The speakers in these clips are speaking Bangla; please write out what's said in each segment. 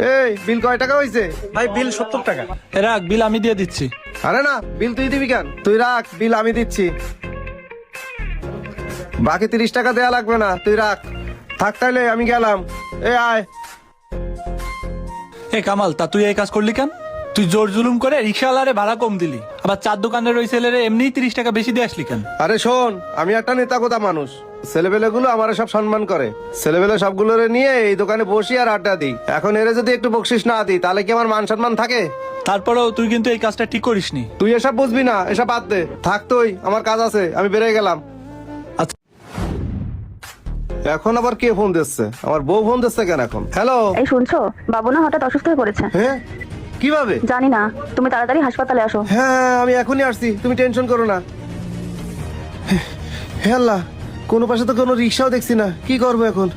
এই বিল কয় টাকা হয়েছে? ভাই বিল 70 টাকা। রাখ, বিল আমি দিয়ে দিচ্ছি। আরে না, বিল তুই দিবি কেন? তুই রাখ, বিল আমি দিচ্ছি। বাকি 30 টাকা দেয়া লাগবে না, তুই রাখ। থাক তাইলে, আমি গেলাম। আয়। কামাল, তা তুই এই কাজ করলি কেন? তুই জোর জুলুম করে রিক্সাওয়ালারে ভাড়া কম দিলি, আবার চার দোকানের ওই ছেলেরে এমনি 30 টাকা বেশি দিয়ে আসলি কেন? আরে শোন, আমি একটা নেতা কোথা মানুষ। ছেলেবেলে গুলো আমার সব সম্মান করে। ছেলেবেলে সবগুলোরে নিয়ে এই দোকানে বসি আর আড্ডা দিই। এখন এরে যদি একটু বকশিস না দিই, তাহলে কি আমার মান সম্মান থাকে? তারপরেও তুই কিন্তু এই কাজটা ঠিক করিসনি। তুই এসব বুঝবি না, এসব বাদ দে। থাক তুই, আমার কাজ আছে, আমি বেরিয়ে গেলাম। আচ্ছা। এখন আবার কে ফোন দিচ্ছে? আমার বউ ফোন দিচ্ছে কেন এখন? হ্যালো। এই শুনছো, বাবু না হঠাৎ অসুস্থ হয়ে পড়েছে। হ্যাঁ, কিভাবে? জানি না, তুমি তাড়াতাড়ি হাসপাতালে আসো। হ্যাঁ, আমি এখনই আসছি, তুমি টেনশন করো না। হে আল্লাহ, কোনো পাশে তো কোনো রিক্সাও দেখছি না, কি করবো এখন?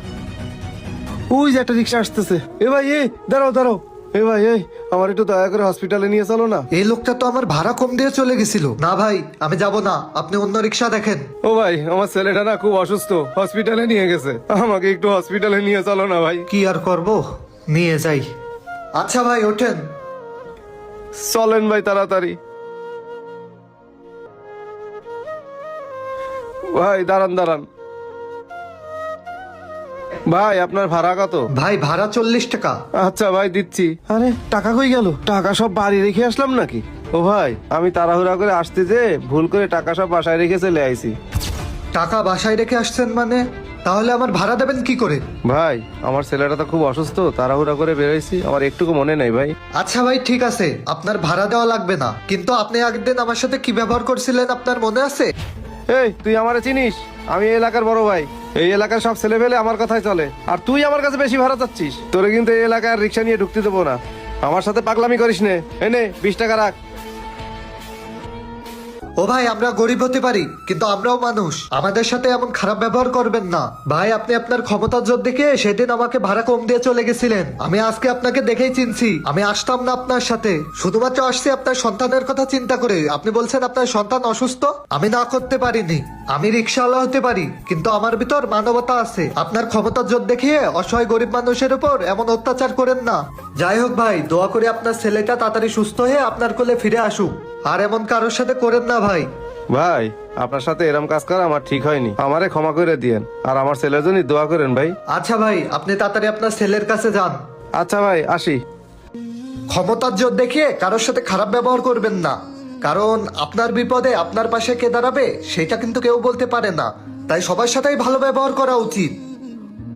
ওই যে একটা রিক্সা আসতেছে। এ ভাই, দাঁড়াও দাঁড়াও। এ ভাই, আমার একটু দয়া করে হসপিটালে নিয়ে চলো না। এই লোকটা তো আমার ভাড়া কম দিয়ে চলে গেছিল। না ভাই, আমি যাব না, আপনি অন্য রিক্সা দেখেন। ও ভাই, আমার ছেলেটা না খুব অসুস্থ, হসপিটালে নিয়ে গেছে। আমাকে একটু হসপিটালে নিয়ে চলো না ভাই। কি আর করব, নিয়ে যাই। আচ্ছা ভাই, ওঠেন। চলেন ভাই তাড়াতাড়ি। ভাই দাঁড়ান দাঁড়ান। ভাই আপনার ভাড়া কত? ভাই ভাড়া 40 টাকা। আচ্ছা ভাই, দিচ্ছি। আরে টাকা কই গেল? টাকা সব বাড়ি রেখে আসলাম নাকি? ও ভাই, আমি তাড়াহুড়া করে আসতে যে ভুল করে টাকা সব বাসায় রেখে চলে আইছি। টাকা বাসায় রেখে আসছেন মানে? তাহলে আমার ভাড়া দেবেন কি করে? ভাই, আমার ছেলেটা তো খুব অসুস্থ, তাড়াহুড়া করে বেরোইছি, আমার একটুকু মনে নাই ভাই। আচ্ছা ভাই, ঠিক আছে, আপনার ভাড়া দেওয়া লাগবে না। কিন্তু আপনি একদিন আমার সাথে কি ব্যবহার করছিলেন আপনার মনে আছে? এই, তুই আমারে চিনিস? আমি এই এলাকার বড় ভাই। এই এলাকার সব ছেলে পেলে আমার কথাই চলে, আর তুই আমার কাছে বেশি ভাড়া চাচ্ছিস। তোরে কিন্তু এই এলাকার রিক্সা নিয়ে ঢুকতে দেবো না। আমার সাথে পাগলামি করিস নে। এনে 20 টাকা রাখ। ও ভাই, আমরা গরিব হতে পারি, কিন্তু আমরাও মানুষ। আমাদের সাথে এমন খারাপ ব্যবহার করবেন না ভাই। আপনি আপনার ক্ষমতার জোর দেখে সেদিন আমাকে ভাড়া কম দিয়ে চলে গেছিলেন। আমি আজকে আপনাকে দেখেই চিনছি। আমি আসতাম না আপনার সাথে, শুধুমাত্র আসছি আপনার সন্তানের কথা চিন্তা করে। আপনি বলছেন আপনার সন্তান অসুস্থ, আমি না করতে পারিনি। আমি রিক্সাওয়ালা হতে পারি, কিন্তু আমার ভিতর মানবতা আছে। আপনার ক্ষমতার জোর দেখিয়ে অসহায় গরিব মানুষের উপর এমন অত্যাচার করেন না। যাই হোক ভাই, দোয়া করে আপনার ছেলেটা তাড়াতাড়ি সুস্থ হয়ে আপনার কোলে ফিরে আসুক। আর এমন কারোর সাথে করেন না ভাই। ভাই, আপনার সাথে এরম কাজ করা আমার ঠিক হয়নি, আমারে ক্ষমা করে দিয়েন। আর আমার ছেলের জন্য দোয়া করেন ভাই। আচ্ছা ভাই, আপনি তাড়াতাড়ি আপনার ছেলের কাছে যান। আচ্ছা ভাই, আসি। ক্ষমতার জোর দেখিয়ে কারোর সাথে খারাপ ব্যবহার করবেন না, কারণ আপনার বিপদে আপনার পাশে কে দাঁড়াবে সেটা কিন্তু কেউ বলতে পারে না। তাই সবার সাথেই ভালো ব্যবহার করা উচিত।